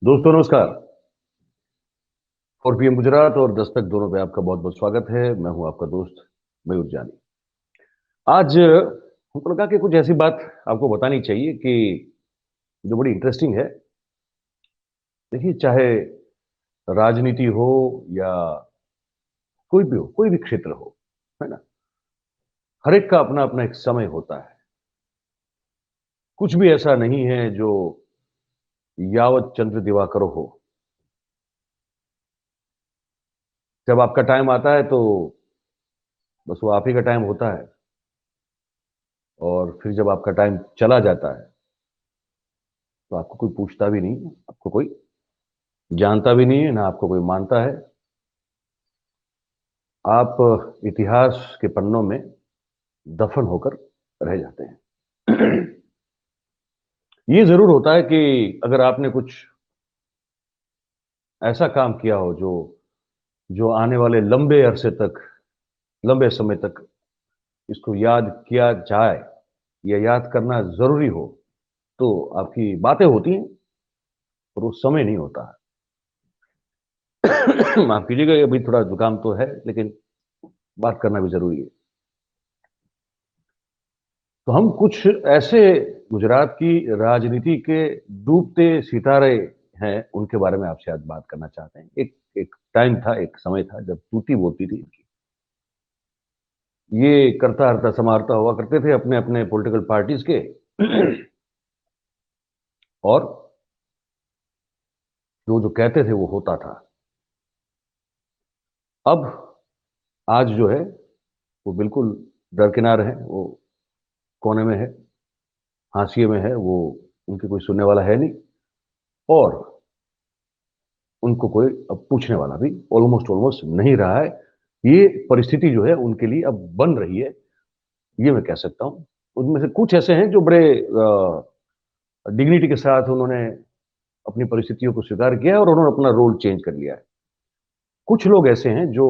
दोस्तों नमस्कार। 4 PM गुजरात और दस्तक दोनों पे आपका बहुत बहुत स्वागत है। मैं हूं आपका दोस्त मयूर जानी। आज हमको लगा कि कुछ ऐसी बात आपको बतानी चाहिए कि जो बड़ी इंटरेस्टिंग है। देखिए, चाहे राजनीति हो या कोई भी हो, कोई भी क्षेत्र हो, है ना, हर एक का अपना अपना एक समय होता है। कुछ भी ऐसा नहीं है जो यावत चंद्र दिवाकर हो। जब आपका टाइम आता है तो बस वो आप ही का टाइम होता है, और फिर जब आपका टाइम चला जाता है तो आपको कोई पूछता भी नहीं है, आपको कोई जानता भी नहीं है, ना आपको कोई मानता है। आप इतिहास के पन्नों में दफन होकर रह जाते हैं। ये ज़रूर होता है कि अगर आपने कुछ ऐसा काम किया हो जो जो आने वाले लंबे अरसे तक, लंबे समय तक इसको याद किया जाए या याद करना ज़रूरी हो, तो आपकी बातें होती हैं, और वो समय नहीं होता है। माफ़ कीजिएगा, अभी थोड़ा जुकाम तो है, लेकिन बात करना भी ज़रूरी है। तो हम कुछ ऐसे गुजरात की राजनीति के डूबते सितारे हैं, उनके बारे में आपसे आज बात करना चाहते हैं। एक एक टाइम था, एक समय था जब तूती बोलती थी इनकी। ये करता हरता समारता हुआ करते थे अपने अपने पॉलिटिकल पार्टीज के। और जो जो कहते थे वो होता था। अब आज जो है वो बिल्कुल दरकिनार है, वो कोने में है, हाशिए में है, वो उनकी कोई सुनने वाला है नहीं, और उनको कोई अब पूछने वाला भी ऑलमोस्ट ऑलमोस्ट नहीं रहा है। ये परिस्थिति जो है उनके लिए अब बन रही है, ये मैं कह सकता हूँ। उनमें से कुछ ऐसे हैं जो बड़े डिग्निटी के साथ उन्होंने अपनी परिस्थितियों को स्वीकार किया है और उन्होंने अपना रोल चेंज कर लिया है। कुछ लोग ऐसे हैं जो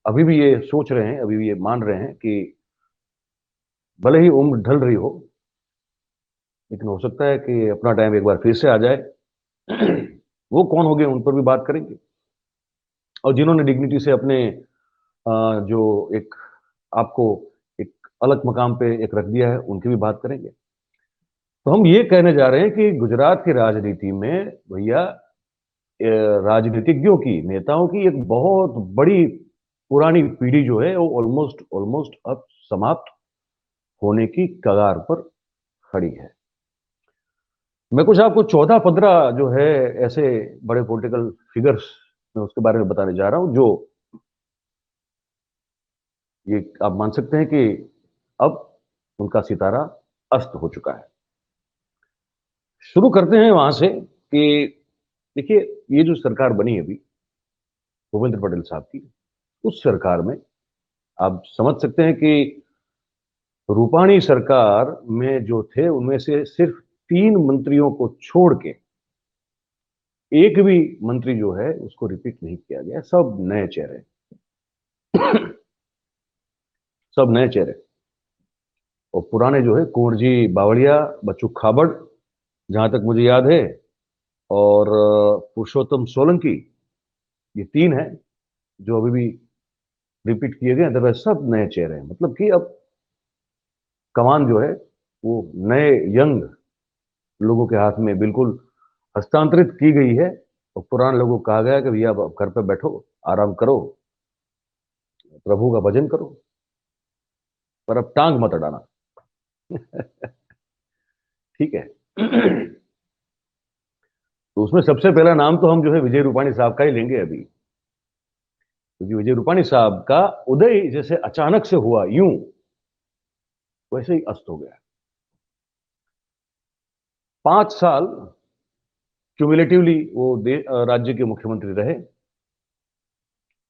अभी भी ये सोच रहे हैं, अभी भी ये मान रहे हैं कि भले ही उम्र ढल रही हो, लेकिन हो सकता है कि अपना टाइम एक बार फिर से आ जाए। वो कौन हो गए, उन पर भी बात करेंगे। और जिन्होंने डिग्निटी से अपने जो एक आपको एक अलग मकाम पे एक रख दिया है, उनकी भी बात करेंगे। तो हम ये कहने जा रहे हैं कि गुजरात की राजनीति में भैया, राजनीतिज्ञों की, नेताओं की एक बहुत बड़ी पुरानी पीढ़ी जो है वो ऑलमोस्ट ऑलमोस्ट अब समाप्त होने की कगार पर खड़ी है। मैं कुछ आपको 14-15 जो है ऐसे बड़े पॉलिटिकल फिगर्स मैं उसके बारे में बताने जा रहा हूं, जो ये आप मान सकते हैं कि अब उनका सितारा अस्त हो चुका है। शुरू करते हैं वहां से कि देखिए, ये जो सरकार बनी है अभी भूपेंद्र पटेल साहब की, उस सरकार में आप समझ सकते हैं कि रूपाणी सरकार में जो थे उनमें से सिर्फ 3 मंत्रियों को छोड़ के एक भी मंत्री जो है उसको रिपीट नहीं किया गया। सब नए चेहरे, सब नए चेहरे। और पुराने जो है कुंवर जी बावड़िया, बच्चू खाबड़, जहां तक मुझे याद है, और पुरुषोत्तम सोलंकी, ये 3 हैं जो अभी भी रिपीट किए गए। अदरवाइज सब नए चेहरे हैं। मतलब कि अब कमान जो है वो नए यंग लोगों के हाथ में बिल्कुल हस्तांतरित की गई है। और पुराने लोगों को कहा गया कि भैया अब घर पे बैठो, आराम करो, प्रभु का भजन करो, पर अब टांग मत अड़ाना। ठीक है। तो उसमें सबसे पहला नाम तो हम जो है विजय रूपाणी साहब का ही लेंगे अभी, क्योंकि विजय रूपाणी साहब का उदय जैसे अचानक से हुआ यूं, वैसे ही अस्त हो गया। 5 साल क्यूमुलेटिवली वो राज्य के मुख्यमंत्री रहे,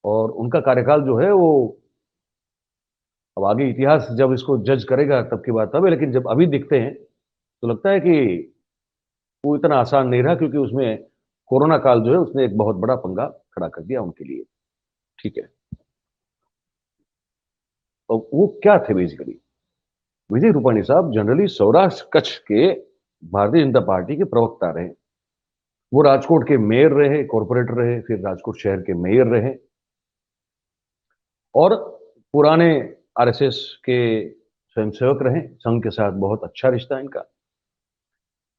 और उनका कार्यकाल जो है वो, अब आगे इतिहास जब इसको जज करेगा तब की बात तब है, लेकिन जब अभी दिखते हैं तो लगता है कि वो इतना आसान नहीं रहा, क्योंकि उसमें कोरोना काल जो है उसने एक बहुत बड़ा पंगा खड़ा कर दिया उनके लिए। ठीक है। तो वो क्या थे बेसिकली? विजय रूपाणी साहब जनरली सौराष्ट्र कच्छ के भारतीय जनता पार्टी के प्रवक्ता रहे। वो राजकोट के मेयर रहे, कॉरपोरेटर रहे, फिर राजकोट शहर के मेयर रहे और पुराने आरएसएस के स्वयंसेवक रहे। संघ के साथ बहुत अच्छा रिश्ता इनका।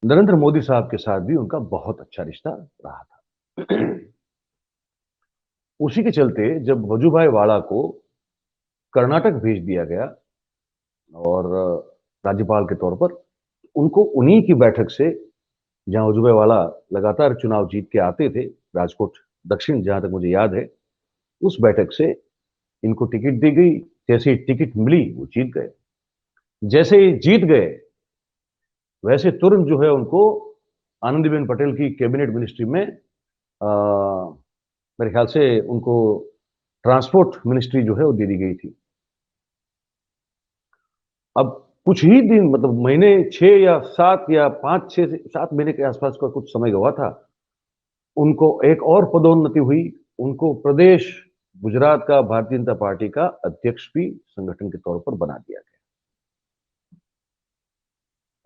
नरेंद्र मोदी साहब के साथ भी उनका बहुत अच्छा रिश्ता रहा था। उसी के चलते जब वजुभाई वाला को कर्नाटक भेज दिया गया और राज्यपाल के तौर पर, उनको उन्हीं की बैठक से, जहां वजुभाई वाला लगातार चुनाव जीत के आते थे, राजकोट दक्षिण जहां तक मुझे याद है, उस बैठक से इनको टिकट दी गई। जैसे ही टिकट मिली वो जीत गए। जैसे ही जीत गए वैसे तुरंत जो है उनको आनंदीबेन पटेल की कैबिनेट मिनिस्ट्री में मेरे ख्याल से उनको ट्रांसपोर्ट मिनिस्ट्री जो है वो दे दी गई थी। अब कुछ ही दिन, मतलब महीने 6 या 7 या 5 6 7 महीने के आसपास का कुछ समय हुआ था, उनको एक और पदोन्नति हुई। उनको प्रदेश गुजरात का भारतीय जनता पार्टी का अध्यक्ष भी संगठन के तौर पर बना दिया गया।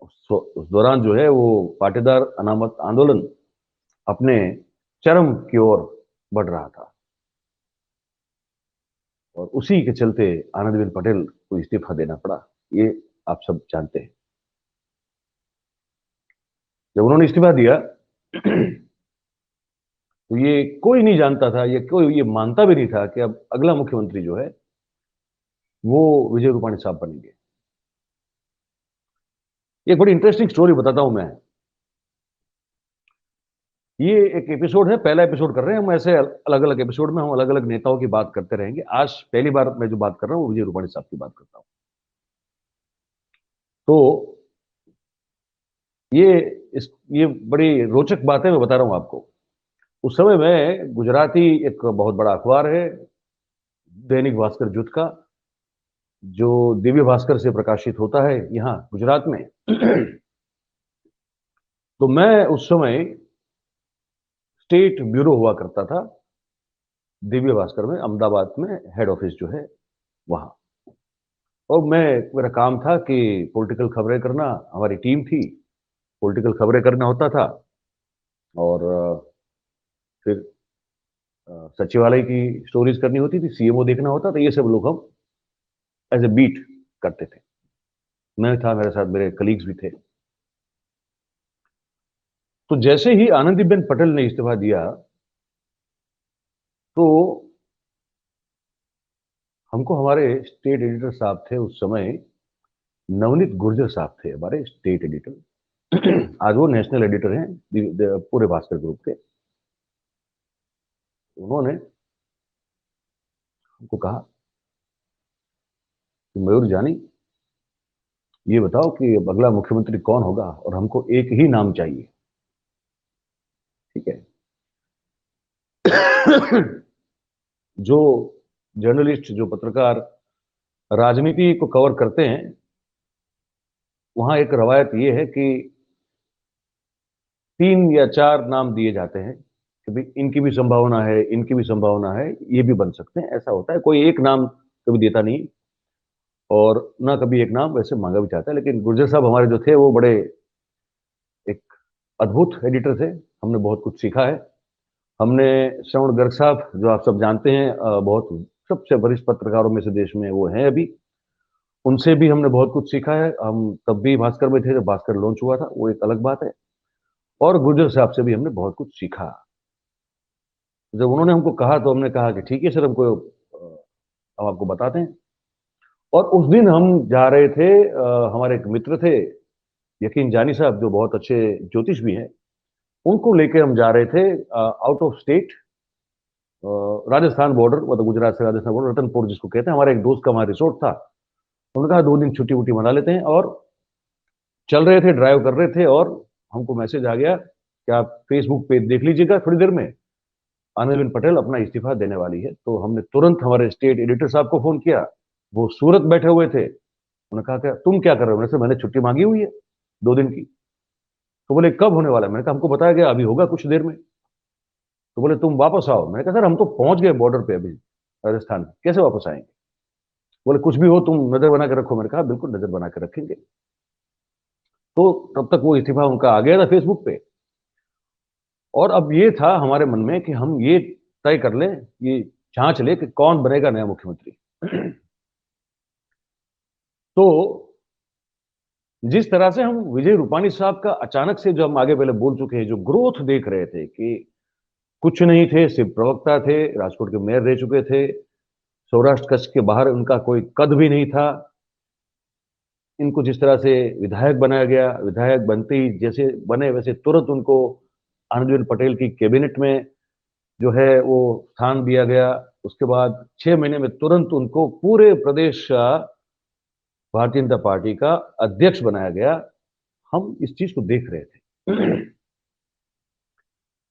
उस दौरान जो है वो पाटीदार अनामत आंदोलन अपने चरम की ओर बढ़ रहा था और उसी के चलते आनंदीबेन पटेल को इस्तीफा देना पड़ा। ये आप सब जानते हैं। जब उन्होंने इस्तीफा दिया तो ये कोई नहीं जानता था, ये कोई ये मानता भी नहीं था कि अब अगला मुख्यमंत्री जो है वो विजय रूपाणी साहब बनेंगे। एक बड़ी इंटरेस्टिंग स्टोरी बताता हूं मैं। ये एक एपिसोड है, पहला एपिसोड कर रहे हैं हम। ऐसे अलग अलग एपिसोड में हम अलग अलग नेताओं की बात करते रहेंगे। आज पहली बार मैं जो बात कर रहा हूं वो विजय रूपाणी साहब की बात करता हूं। तो ये ये बड़ी रोचक बात है, मैं बता रहा हूं आपको। उस समय में गुजराती एक बहुत बड़ा अखबार है, दैनिक भास्कर जुट का, जो दिव्य भास्कर से प्रकाशित होता है यहाँ गुजरात में। तो मैं उस समय स्टेट ब्यूरो हुआ करता था दिव्य भास्कर में, अहमदाबाद में हेड ऑफिस जो है वहां। और मेरा काम था कि पॉलिटिकल खबरें करना, हमारी टीम थी, पॉलिटिकल खबरें करना होता था। और फिर सचिवालय की स्टोरीज करनी होती थी, सीएमओ देखना होता था। ये सब लोग हम एज ए बीट करते थे। मैं था, मेरे साथ मेरे कलीग्स भी थे। तो जैसे ही आनंदीबेन पटेल ने इस्तीफा दिया तो हमको, हमारे स्टेट एडिटर साहब थे उस समय, नवनीत गुर्जर साहब थे हमारे स्टेट एडिटर। आज वो नेशनल एडिटर हैं पूरे भास्कर ग्रुप के। उन्होंने हमको कहा कि मयूर जानी, ये बताओ कि अब अगला मुख्यमंत्री कौन होगा, और हमको एक ही नाम चाहिए। ठीक है। जो जर्नलिस्ट, जो पत्रकार राजनीति को कवर करते हैं, वहां एक रवायत ये है कि 3 या 4 नाम दिए जाते हैं कि भाई इनकी भी संभावना है, इनकी भी संभावना है, ये भी बन सकते हैं। ऐसा होता है, कोई एक नाम कभी देता नहीं और ना कभी एक नाम वैसे मांगा भी चाहता है। लेकिन गुर्जर साहब हमारे जो थे वो बड़े एक अद्भुत एडिटर थे। हमने बहुत कुछ सीखा है। हमने श्रवण गर्ग साहब, जो आप सब जानते हैं, बहुत सबसे वरिष्ठ पत्रकारों में से देश में वो हैं अभी, उनसे भी हमने बहुत कुछ सीखा है। हम तब भी भास्कर में थे जब भास्कर लॉन्च हुआ था, वो एक अलग बात है। और गुर्जर साहब से भी हमने बहुत कुछ सीखा। जब उन्होंने हमको कहा तो हमने कहा कि ठीक है सर, हमको हम आपको बताते हैं। और उस दिन हम जा रहे थे, हमारे एक मित्र थे यकीन जानी साहब, जो बहुत अच्छे ज्योतिष भी हैं, उनको लेके हम जा रहे थे out of state, Rajasthan border, मतलब गुजरात से राजस्थान बॉर्डर, रतनपुर जिसको कहते हैं। हमारे एक दोस्त का वहां रिसोर्ट था। उन्होंने कहा 2 दिन छुट्टी वुट्टी मना लेते हैं, और चल रहे थे, ड्राइव कर रहे थे, और हमको मैसेज आ गया कि आप फेसबुक पे देख लीजिएगा, थोड़ी देर में आनंदीबेन पटेल अपना इस्तीफा देने वाली है। तो हमने तुरंत हमारे स्टेट एडिटर साहब को फोन किया। वो सूरत बैठे हुए थे। उन्होंने कहा कि तुम क्या कर रहे हो? मैंने छुट्टी मांगी हुई है 2 दिन की। तो बोले कब होने वाला है? मैंने कहा हमको बताया गया अभी होगा कुछ देर में। तो बोले तुम वापस आओ। मैंने कहा सर हम तो पहुंच गए बॉर्डर पे अभी राजस्थान में, कैसे वापस आएंगे? बोले कुछ भी हो तुम नजर बना के रखो। मैंने कहा बिल्कुल नजर बना के रखेंगे। तो तब तक वो इस्तीफा उनका आ गया था फेसबुक पे। और अब ये था हमारे मन में कि हम ये तय कर लें, ये जांच ले कि कौन बनेगा नया मुख्यमंत्री। तो जिस तरह से हम विजय रूपाणी साहब का अचानक से, जो हम आगे पहले बोल चुके हैं, जो ग्रोथ देख रहे थे कि कुछ नहीं थे, सिर्फ प्रवक्ता थे, राजकोट के मेयर रह चुके थे, सौराष्ट्र कच्छ के बाहर उनका कोई कद भी नहीं था, इनको जिस तरह से विधायक बनाया गया, विधायक बनते ही जैसे बने वैसे तुरंत उनको आनंदीबेन पटेल की कैबिनेट में जो है वो स्थान दिया गया। उसके बाद 6 महीने में तुरंत उनको पूरे प्रदेश का भारतीय जनता पार्टी का अध्यक्ष बनाया गया। हम इस चीज को देख रहे थे।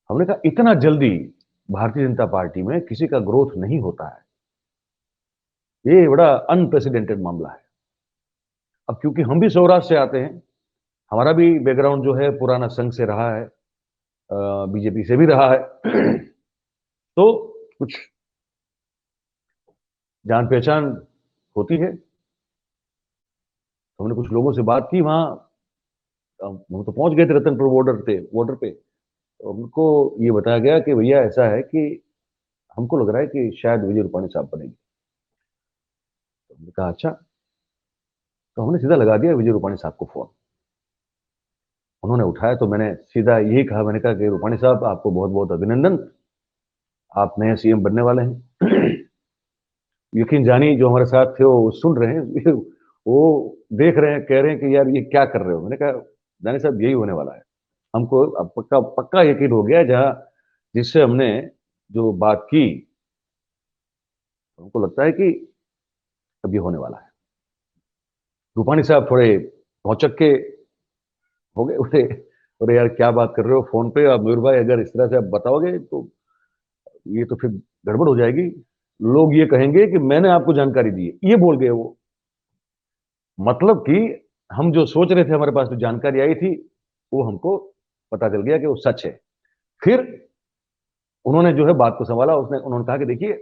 हमने कहा इतना जल्दी भारतीय जनता पार्टी में किसी का ग्रोथ नहीं होता है, ये बड़ा अनप्रेसिडेंटेड मामला है। अब क्योंकि हम भी सौराष्ट्र से आते हैं, हमारा भी बैकग्राउंड जो है पुराना संघ से रहा है, बीजेपी से भी रहा है, तो कुछ जान पहचान होती है। हमने कुछ लोगों से बात की वहां, हम तो पहुंच गए थे रतनपुर बॉर्डर पे। तो उनको ये बताया गया कि भैया ऐसा है कि हमको लग रहा है कि शायद विजय रूपाणी साहब बनेंगे। तो हमने कहा अच्छा। तो हमने सीधा लगा दिया विजय रूपाणी साहब को फोन। उन्होंने उठाया तो मैंने सीधा यही कहा, मैंने कहा कि रूपाणी साहब आपको बहुत बहुत अभिनंदन, आप नए सीएम बनने वाले हैं। यकीन जानिए जो हमारे साथ थे वो सुन रहे हैं, वो देख रहे हैं, कह रहे हैं कि यार ये क्या कर रहे हो। मैंने कहा जानी साहब यही होने वाला है, हमको अब पक्का पक्का यकीन हो गया। जहां जिससे हमने जो बात की, हमको लगता है कि अब ये होने वाला है। रूपाणी साहब थोड़े भौचक के हो गए, बोले अरे यार क्या बात कर रहे हो फोन पे, अब मयूर भाई अगर इस तरह से आप बताओगे तो ये तो फिर गड़बड़ हो जाएगी, लोग ये कहेंगे कि मैंने आपको जानकारी दी है, ये बोल गए वो। मतलब कि हम जो सोच रहे थे, हमारे पास जो जानकारी आई थी, वो हमको पता चल गया कि वो सच है। फिर उन्होंने जो है बात को संभाला, उन्होंने कहा कि देखिए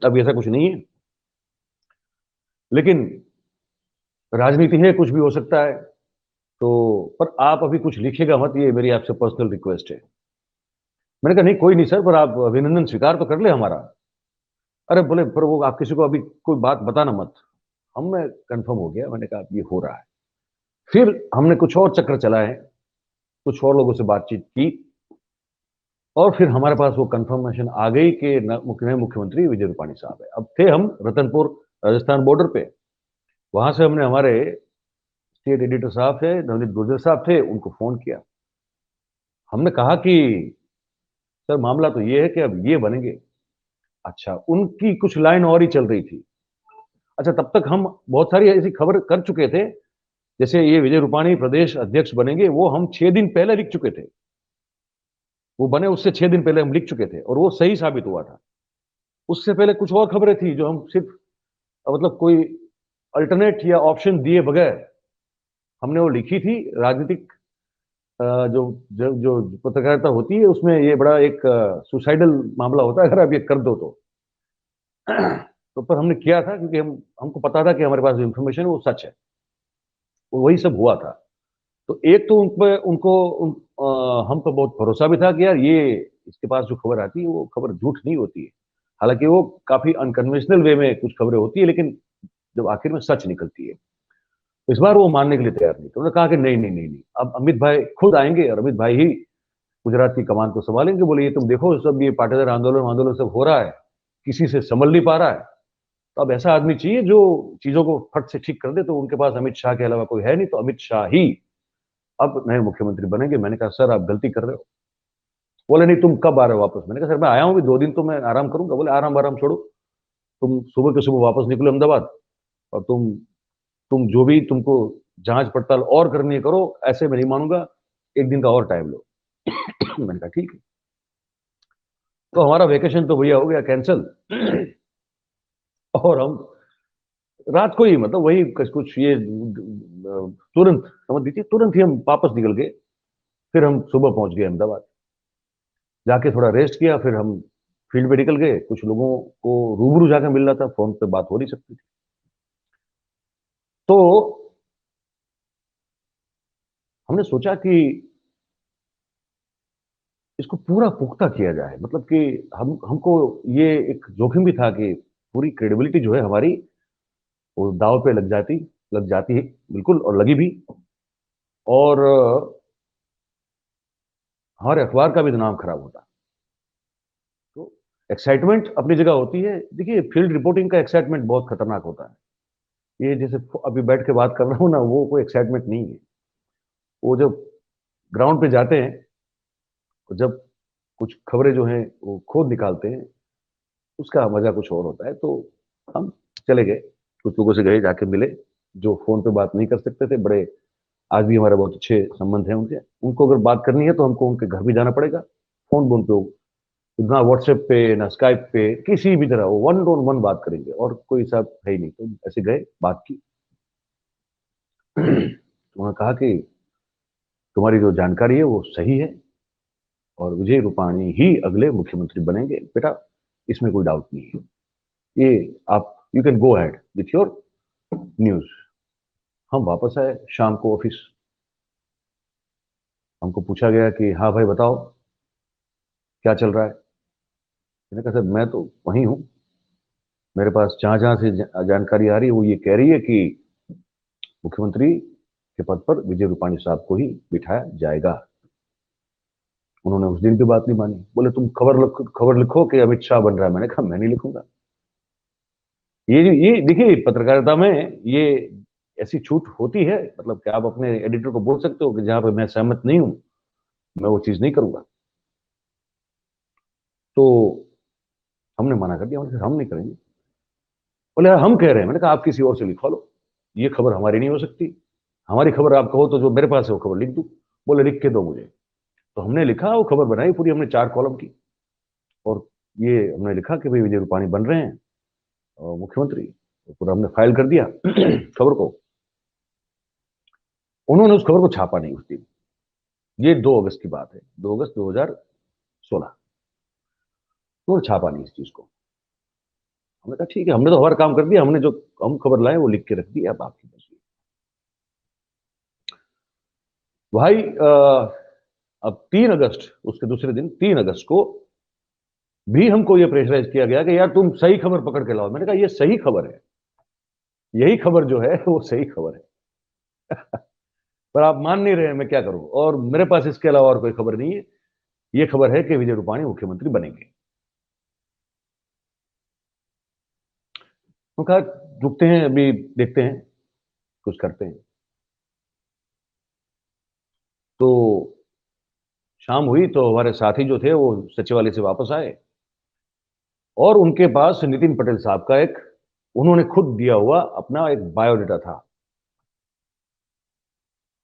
अब ऐसा कुछ नहीं है, लेकिन राजनीति है, कुछ भी हो सकता है, तो पर आप अभी कुछ लिखिएगा मत, ये मेरी आपसे पर्सनल रिक्वेस्ट है। मैंने कहा नहीं कोई नहीं सर, पर आप अभिनंदन स्वीकार तो कर ले हमारा। अरे बोले पर वो आप किसी को अभी कोई बात बताना मत। हमें कंफर्म हो गया, मैंने कहा ये हो रहा है। फिर हमने कुछ और चक्र चलाए, कुछ और लोगों से बातचीत की, और फिर हमारे पास वो कंफर्मेशन आ गई कि नए मुख्यमंत्री विजय रूपाणी साहब है। अब थे हम रतनपुर राजस्थान बॉर्डर पे, वहां से हमने हमारे स्टेट एडिटर साहब थे, नवनीत गुर्जर साहब थे, उनको फोन किया। हमने कहा कि सर मामला तो ये है कि अब ये बनेंगे। अच्छा, उनकी कुछ लाइन और ही चल रही थी। अच्छा, तब तक हम बहुत सारी ऐसी खबर कर चुके थे, जैसे ये विजय रूपाणी प्रदेश अध्यक्ष बनेंगे, वो हम 6 दिन पहले लिख चुके थे। वो बने उससे 6 दिन पहले हम लिख चुके थे, और वो सही साबित हुआ था। उससे पहले कुछ और खबरें थी जो हम सिर्फ मतलब कोई अल्टरनेट या ऑप्शन दिए बगैर हमने वो लिखी थी। राजनीतिक जो जो पत्रकारिता होती है, उसमें ये बड़ा एक सुसाइडल मामला होता है अगर आप ये कर दो तो। तो पर हमने किया था क्योंकि हमको पता था कि हमारे पास जो इंफॉर्मेशन है वो सच है, वो वही सब हुआ था। तो एक तो उन पे उनको हम पर बहुत भरोसा भी था कि यार ये इसके पास जो खबर आती है वो खबर झूठ नहीं होती है। हालांकि वो काफी अनकन्वेंशनल वे में कुछ खबरें होती है, लेकिन जब आखिर में सच निकलती है। तो इस बार वो मानने के लिए तैयार नहीं, तो उन्होंने कहा कि नहीं नहीं नहीं नहीं, अब अमित भाई खुद आएंगे और अमित भाई ही गुजरात की कमान को संभालेंगे। बोले ये तुम देखो सब ये पाटीदार आंदोलन आंदोलन सब हो रहा है, किसी से संभल नहीं पा रहा है, तो अब ऐसा आदमी चाहिए जो चीजों को फट से ठीक कर दे। तो उनके पास अमित शाह के अलावा कोई है नहीं, तो अमित शाह ही अब नए मुख्यमंत्री बनेंगे। मैंने कहा सर आप गलती कर रहे हो। बोले नहीं तुम कब आ रहे हो वापस। मैंने कहा सर मैं आया हूँ भी 2 दिन, तो मैं आराम करूंगा। बोले आराम आराम छोड़ो, तुम सुबह के सुबह वापस निकलो अहमदाबाद, और तुम जो भी तुमको जांच पड़ताल और करनी है करो, ऐसे मैं नहीं मानूंगा, 1 दिन का और टाइम लो। मैंने कहा ठीक है। तो हमारा वेकेशन तो भैया हो गया कैंसिल। और हम रात को ही, मतलब वही कुछ ये तुरंत समझ लीजिए, तुरंत ही हम वापस निकल गए। फिर हम सुबह पहुंच गए अहमदाबाद, जाके थोड़ा रेस्ट किया, फिर हम फील्ड पे निकल गए। कुछ लोगों को रूबरू जाकर मिलना था, फोन पे बात हो नहीं सकती थी। तो हमने सोचा कि इसको पूरा पुख्ता किया जाए, मतलब कि हमको ये एक जोखिम भी था कि पूरी क्रेडिबिलिटी जो है हमारी वो दांव पे लग जाती है, बिल्कुल, और लगी भी। और हमारे अखबार का भी तो नाम खराब होता। तो एक्साइटमेंट अपनी जगह होती है। देखिए, फील्ड रिपोर्टिंग का एक्साइटमेंट बहुत खतरनाक होता है। ये जैसे अभी बैठ के बात कर रहा हूँ ना, वो कोई एक्साइटमेंट नहीं है। वो जब ग्राउंड पे जाते हैं, तो जब कुछ खबरें जो हैं वो खोद निकालते हैं, उसका मजा कुछ और होता है। तो हम चले गए, कुछ लोगों से गए, जाके मिले, जो फोन पे बात नहीं कर सकते थे। बड़े आज भी हमारे बहुत अच्छे संबंध हैं उनके। उनको अगर बात करनी है तो हमको उनके घर भी जाना पड़ेगा। फोन बोन पे, ना व्हाट्सएप पे, ना स्काइप पे, किसी भी तरह वो वन ऑन वन बात करेंगे, और कोई हिसाब है ही नहीं। तो ऐसे गए, बात की। उन्होंने कहा कि तुम्हारी जो जानकारी है वो सही है, और विजय रूपाणी ही अगले मुख्यमंत्री बनेंगे बेटा, इसमें कोई डाउट नहीं है। ये आप, you can go ahead with your news. हम वापस आए शाम को ऑफिस। हमको पूछा गया कि हाँ भाई बताओ, क्या चल रहा है। मैंने कहा सर, मैं तो वहीं हूँ, मेरे पास जहां जहां से जानकारी आ रही है वो ये कह रही है कि मुख्यमंत्री के पद पर विजय रूपाणी साहब को ही बिठाया जाएगा। उन्होंने उस दिन भी बात नहीं मानी। बोले तुम खबर लिखो कि अमित शाह बन रहा है। मैंने कहा मैं नहीं लिखूंगा। ये देखिए, पत्रकारिता में ये ऐसी छूट होती है, मतलब कि आप अपने एडिटर को बोल सकते हो कि जहां पे मैं सहमत नहीं हूं, मैं वो चीज नहीं करूंगा। तो हमने मना कर दिया, हमने कहा, हम नहीं करेंगे। बोले यार, हम कह रहे हैं। मैंने कहा आप किसी और से लिखवा लो, ये खबर हमारी नहीं हो सकती। हमारी खबर आप कहो तो जो मेरे पास है वो खबर लिख दूं। बोले लिख के दो मुझे। तो हमने लिखा, वो खबर बनाई पूरी, हमने 4 कॉलम की। और ये हमने लिखा कि भाई विजय रूपाणी बन रहे हैं और मुख्यमंत्री। तो पूरा हमने फाइल कर दिया खबर को। उन्होंने उस खबर को छापा नहीं उस दिन। ये 2 अगस्त की बात है, 2 अगस्त 2016। उन्होंने छापा नहीं इस चीज को। हमने कहा ठीक है, हमने तो हमारा काम कर दिया, हमने जो हम खबर लाए वो लिख के रख दी, अब आपकी मर्जी। भाई अब 3 अगस्त, उसके दूसरे दिन 3 अगस्त को भी हमको ये प्रेशराइज किया गया कि यार तुम सही खबर पकड़ के लाओ। मैंने कहा ये सही खबर है, यही खबर जो है वो सही खबर है। पर आप मान नहीं रहे हैं, मैं क्या करूं। और मेरे पास इसके अलावा और कोई खबर नहीं है। ये खबर है कि विजय रूपाणी मुख्यमंत्री बनेंगे। तो कहा रुकते हैं, अभी देखते हैं, कुछ करते हैं। तो शाम हुई तो हमारे साथी जो थे वो सचिवालय से वापस आए, और उनके पास नितिन पटेल साहब का एक, उन्होंने खुद दिया हुआ अपना एक बायोडाटा था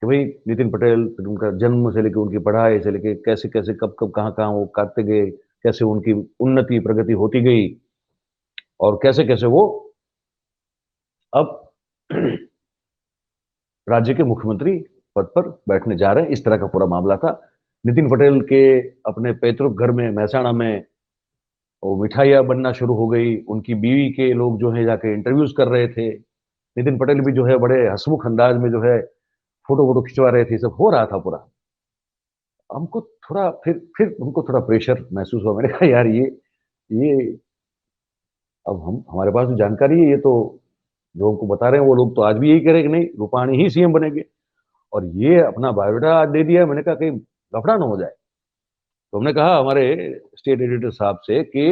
कि भाई नितिन पटेल, फिर उनका जन्म से लेकर उनकी पढ़ाई से लेकर कैसे कैसे कब कब कहाँ कहाँ वो करते गए, कैसे उनकी उन्नति प्रगति होती गई, और कैसे कैसे वो अब राज्य के मुख्यमंत्री पद पर बैठने जा रहे हैं। इस तरह का पूरा मामला था। नितिन पटेल के अपने पैतृक घर में महसाणा में वो मिठाइयाँ बनना शुरू हो गई। उनकी बीवी के लोग जो है जाके इंटरव्यूज कर रहे थे। नितिन पटेल भी जो है बड़े हंसमुख अंदाज में जो है फोटो वोटो खिंचवा रहे थे। सब हो रहा था पूरा। हमको थोड़ा फिर हमको थोड़ा प्रेशर महसूस हुआ। मैंने कहा यार ये अब हम, हमारे पास जो जानकारी है, ये तो जो हमको बता रहे हैं वो लोग तो आज भी यही कह रहे हैं कि नहीं रूपाणी ही सीएम बनेंगे, और ये अपना बायोडाटा आज दे दिया। मैंने कहा कहीं लफड़ा ना हो जाए। तो हमने कहा हमारे स्टेट एडिटर साहब से कि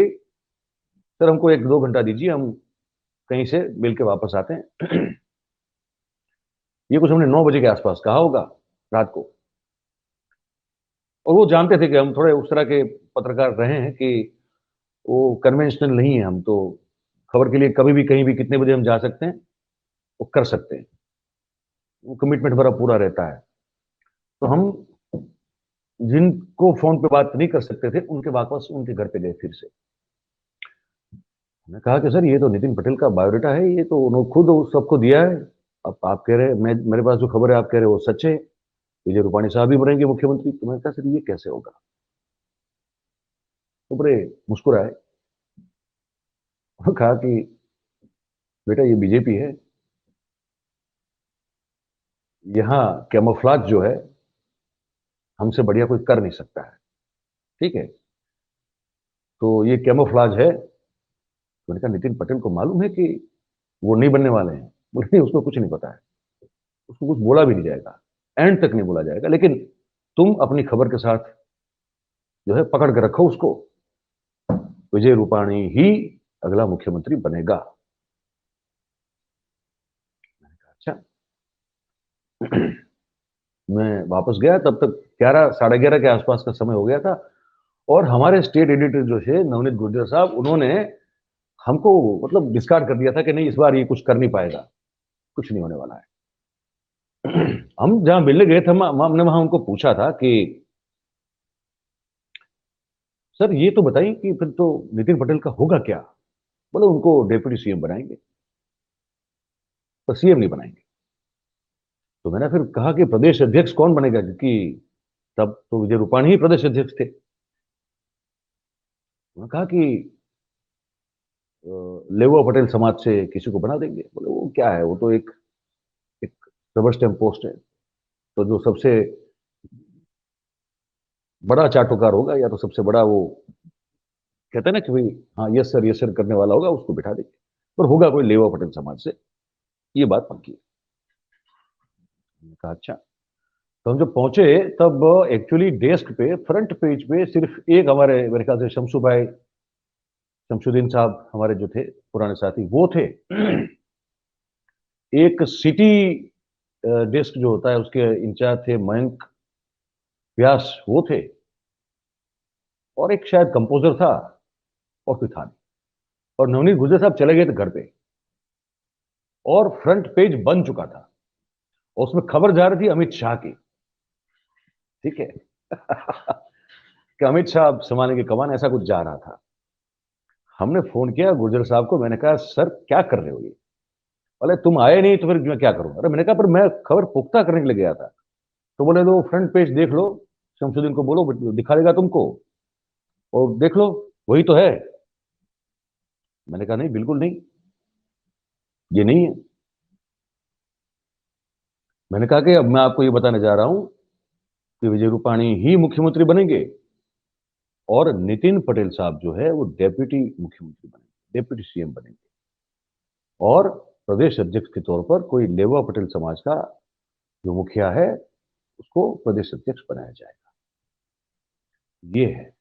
सर हमको 1-2 घंटा दीजिए, हम कहीं से मिल के वापस आते हैं। ये कुछ हमने 9 बजे के आसपास कहा होगा रात को। और वो जानते थे कि हम थोड़े उस तरह के पत्रकार रहे हैं कि वो कन्वेंशनल नहीं है। हम तो खबर के लिए कभी भी कहीं भी कितने बजे हम जा सकते हैं, वो कर सकते हैं। वो कमिटमेंट हमारा पूरा रहता है। तो हम जिनको फोन पे बात नहीं कर सकते थे, उनके वापस उनके घर पे गए फिर से। मैंने कहा कि सर ये तो नितिन पटेल का बायोडाटा है, ये तो उन्होंने खुद सबको दिया है। अब आप कह रहे हैं, मैं, मेरे पास जो खबर है आप कह रहे हो वो सच है, विजय रूपाणी साहब ही बनेंगे मुख्यमंत्री। तो मैंने कहा सर ये कैसे होगा। तो बड़े मुस्कुराए और कहा कि बेटा ये बीजेपी है, यहाँ कैमोफ्लाज जो है हमसे बढ़िया कोई कर नहीं सकता है। ठीक है, तो ये कैमोफ्लाज है। मैंने कहा नितिन पटेल को मालूम है कि वो नहीं बनने वाले हैं? बोले नहीं, उसको कुछ नहीं पता है, उसको कुछ बोला भी नहीं जाएगा, एंड तक नहीं बोला जाएगा, लेकिन तुम अपनी खबर के साथ जो है पकड़ के रखो उसको, विजय रूपाणी ही अगला मुख्यमंत्री बनेगा। मैंने कहा अच्छा। मैं वापस गया, तब तक 11 साढ़े 11 के आसपास का समय हो गया था, और हमारे स्टेट एडिटर जो थे नवनीत गुर्जर साहब, उन्होंने हमको मतलब डिस्कार्ड कर दिया था कि नहीं, इस बार ये कुछ कर नहीं पाएगा, कुछ नहीं होने वाला है। हम जहां मिलने गए थे, हमने वहां उनको पूछा था कि सर ये तो बताइए कि फिर तो नितिन पटेल का होगा क्या? बोले उनको डेप्यूटी सीएम बनाएंगे, पर सीएम नहीं बनाएंगे। तो मैंने फिर कहा कि प्रदेश अध्यक्ष कौन बनेगा, क्योंकि तब तो विजय रूपाणी ही प्रदेश अध्यक्ष थे। उन्होंने कहा कि लेवा पटेल समाज से किसी को बना देंगे। बोले वो क्या है, वो तो एक एक रबर स्टैम्प पोस्ट है, तो जो सबसे बड़ा चाटुकार होगा, या तो सबसे बड़ा वो कहते हैं ना कि भाई हाँ यस सर करने वाला होगा, उसको बिठा देंगे, पर होगा कोई लेवा पटेल समाज से, ये बात पक्की है। मैंने कहा अच्छा। तो हम जब पहुंचे, तब एक्चुअली डेस्क पे फ्रंट पेज पे सिर्फ एक हमारे मेरे ख्याल से शमसू भाई, शमशुद्दीन साहब हमारे जो थे पुराने साथी, वो थे। एक सिटी डेस्क जो होता है उसके इंचार्ज थे मयंक व्यास, वो थे, और एक शायद कंपोजर था, और कोई था नहीं। और नवनीत गुर्जर साहब चले गए थे घर पे, और फ्रंट पेज बन चुका था, और उसमें खबर जा रही थी अमित शाह की। ठीक है। कि अमित शाह संभालेंगे कमान, ऐसा कुछ जा रहा था। हमने फोन किया गुर्जर साहब को, मैंने कहा सर क्या कर रहे हो ये? बोले तुम आए नहीं तो फिर मैं क्या करूं? अरे मैंने कहा पर मैं खबर पुख्ता करने के लिए गया था। तो बोले लो फ्रंट पेज देख लो, शमसुद्दीन को बोलो दिखा देगा तुमको, और देख लो वही तो है। मैंने कहा नहीं, बिल्कुल नहीं, ये नहीं है। मैंने कहा कि अब मैं आपको ये बताने जा रहा हूं कि विजय रूपाणी ही मुख्यमंत्री बनेंगे, और नितिन पटेल साहब जो है वो डेप्यूटी मुख्यमंत्री बनेंगे, डेप्यूटी सीएम बनेंगे, और प्रदेश अध्यक्ष के तौर पर कोई लेवा पटेल समाज का जो मुखिया है उसको प्रदेश अध्यक्ष बनाया जाएगा, ये है।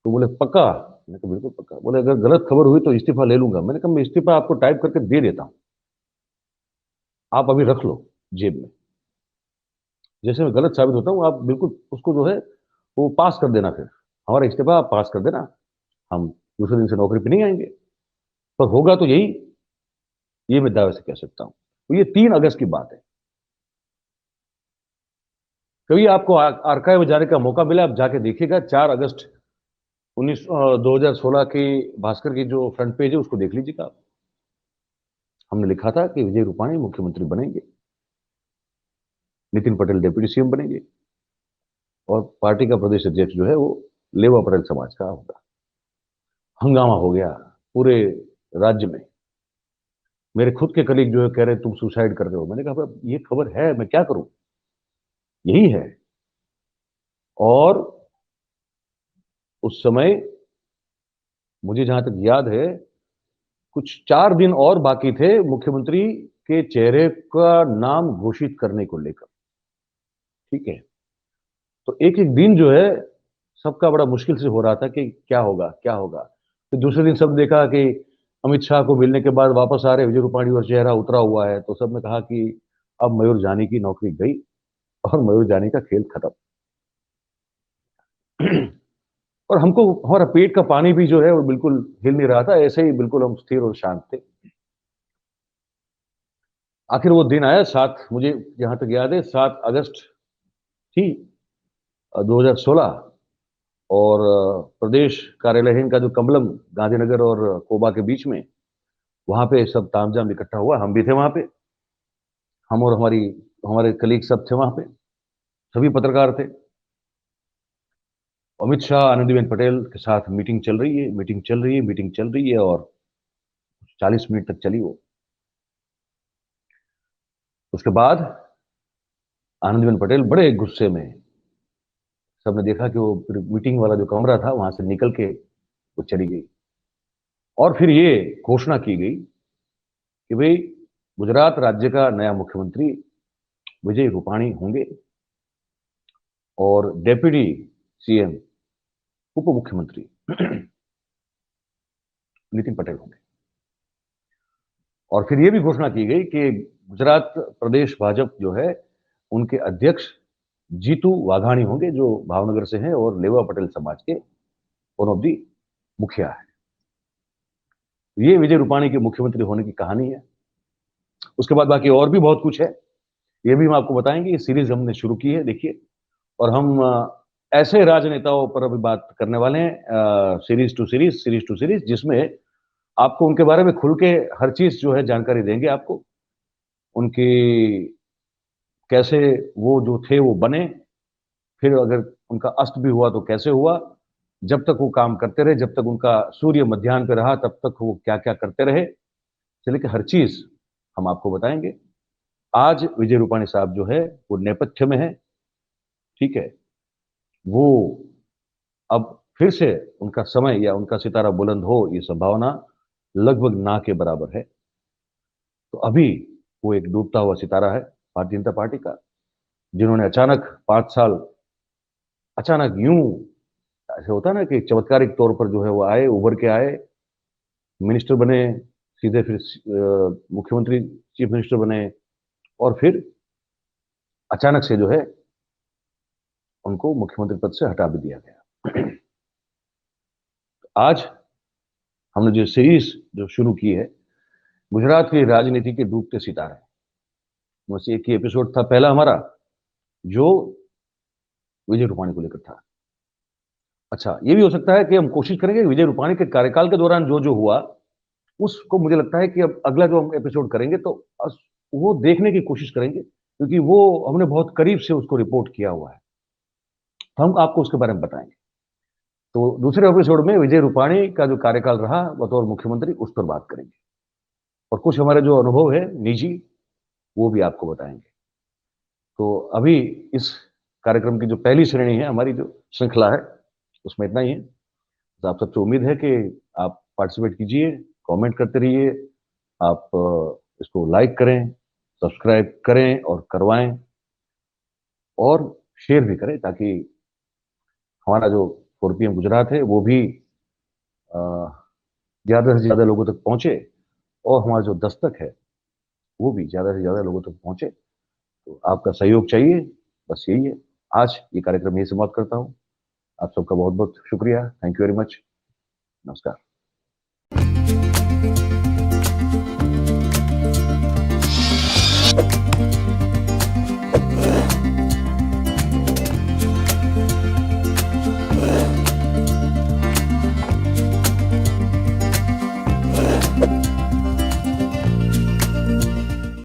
तो बोले पक्का? मैंने कहा बिल्कुल पक्का। बोले अगर गलत खबर हुई तो इस्तीफा ले लूंगा। मैंने कहा मैं इस्तीफा आपको टाइप करके दे देता हूं, आप अभी रख लो जेब में, जैसे मैं गलत साबित होता हूँ आप बिल्कुल उसको जो है वो पास कर देना, फिर हमारा इस्तीफा आप पास कर देना, हम दूसरे दिन से नौकरी पे नहीं आएंगे। पर होगा तो यही, ये मैं दावे से कह सकता हूं। तो ये 3 अगस्त की बात है। कभी आपको आर्काइव जाने का मौका मिला, आप जाके देखिएगा, 4 अगस्त 2016 की भास्कर की जो फ्रंट पेज है उसको देख लीजिएगा आप। हमने लिखा था कि विजय रूपाणी मुख्यमंत्री बनेंगे, नितिन पटेल डिप्टी सीएम बनेंगे, और पार्टी का प्रदेश अध्यक्ष जो है वो लेवा पटेल समाज का होगा। हंगामा हो गया पूरे राज्य में। मेरे खुद के कलीग जो है कह रहे तुम सुसाइड कर रहे हो। मैंने कहा ये खबर है, मैं क्या करूं, यही है। और उस समय मुझे जहां तक याद है कुछ 4 दिन और बाकी थे मुख्यमंत्री के चेहरे का नाम घोषित करने को लेकर। ठीक है, तो एक एक दिन जो है सबका बड़ा मुश्किल से हो रहा था कि क्या होगा क्या होगा। तो दूसरे दिन सब देखा कि अमित शाह को मिलने के बाद वापस आ रहे विजय रूपाणी और चेहरा उतरा हुआ है, तो सबने कहा कि अब मयूर जानी की नौकरी गई, और मयूर जानी का खेल खत्म। और हमको हमारा पेट का पानी भी जो है वो बिल्कुल हिल नहीं रहा था, ऐसे ही बिल्कुल हम स्थिर और शांत थे। आखिर वो दिन आया, 7, मुझे जहां तक याद है 7 अगस्त थी 2016, और प्रदेश कार्यालय का जो कमलम गांधीनगर और कोबा के बीच में, वहां पे सब तामझाम इकट्ठा हुआ, हम भी थे वहां पे, हम और हमारे कलीग सब थे वहां पे, सभी पत्रकार थे। अमित शाह आनंदीबेन पटेल के साथ मीटिंग चल रही है, मीटिंग चल रही है, मीटिंग चल रही है, और 40 मिनट तक चली वो। उसके बाद आनंदीबेन पटेल बड़े गुस्से में सबने देखा कि वो फिर मीटिंग वाला जो कमरा था वहां से निकल के वो चली गई और फिर ये घोषणा की गई कि भाई गुजरात राज्य का नया मुख्यमंत्री विजय रूपाणी होंगे और डेप्यूटी सीएम उप मुख्यमंत्री नितिन पटेल होंगे। और फिर यह भी घोषणा की गई कि गुजरात प्रदेश भाजपा जो है उनके अध्यक्ष जीतू वाघाणी होंगे, जो भावनगर से हैं और लेवा पटेल समाज के वन ऑफ दी मुखिया है। ये विजय रूपाणी के मुख्यमंत्री होने की कहानी है। उसके बाद बाकी और भी बहुत कुछ है, ये भी हम आपको बताएंगे। ये सीरीज हमने शुरू की है, देखिए। और हम ऐसे राजनेताओं पर अभी बात करने वाले हैं, सीरीज टू सीरीज, जिसमें आपको उनके बारे में खुल के हर चीज जो है जानकारी देंगे आपको। उनकी कैसे वो जो थे वो बने, फिर अगर उनका अस्त भी हुआ तो कैसे हुआ, जब तक वो काम करते रहे, जब तक उनका सूर्य मध्यान्ह पे रहा, तब तक वो क्या क्या करते रहे, चलिए कि हर चीज हम आपको बताएंगे। आज विजय रूपाणी साहब जो है वो नेपथ्य में है, ठीक है। वो अब फिर से उनका समय या उनका सितारा बुलंद हो, ये संभावना लगभग ना के बराबर है। तो अभी वो एक डूबता हुआ सितारा है भारतीय जनता पार्टी का, जिन्होंने अचानक 5 साल अचानक यूं, ऐसे होता है ना कि चमत्कारिक तौर पर जो है वो आए, उभर के आए, मिनिस्टर बने, सीधे फिर मुख्यमंत्री चीफ मिनिस्टर बने, और फिर अचानक से जो है उनको मुख्यमंत्री पद से हटा भी दिया गया। आज हमने जो सीरीज जो शुरू की है, गुजरात की राजनीति के डूबते सितारे, बस एक ही एपिसोड था पहला हमारा, जो विजय रूपाणी को लेकर था। अच्छा, ये भी हो सकता है कि हम कोशिश करेंगे विजय रूपाणी के कार्यकाल के दौरान जो जो हुआ उसको, मुझे लगता है कि अब अगला जो हम एपिसोड करेंगे तो वो देखने की कोशिश करेंगे, क्योंकि वो हमने बहुत करीब से उसको रिपोर्ट किया हुआ है, तो हम आपको उसके बारे में बताएंगे। तो दूसरे एपिसोड में विजय रूपाणी का जो कार्यकाल रहा बतौर मुख्यमंत्री, उस पर बात करेंगे, और कुछ हमारे जो अनुभव है निजी, वो भी आपको बताएंगे। तो अभी इस कार्यक्रम की जो पहली श्रेणी है, हमारी जो श्रृंखला है, उसमें इतना ही है। तो आप सबसे उम्मीद है कि आप पार्टिसिपेट कीजिए, कमेंट करते रहिए, आप इसको लाइक करें, सब्सक्राइब करें और करवाएं, और शेयर भी करें, ताकि हमारा जो 4PM गुजरात है वो भी ज़्यादा से ज़्यादा लोगों तक पहुंचे, और हमारा जो दस्तक है वो भी ज़्यादा से ज़्यादा लोगों तक पहुंचे। तो आपका सहयोग चाहिए, बस यही है। आज ये कार्यक्रम यही समाप्त करता हूँ। आप सबका बहुत बहुत शुक्रिया। Thank you very much. नमस्कार।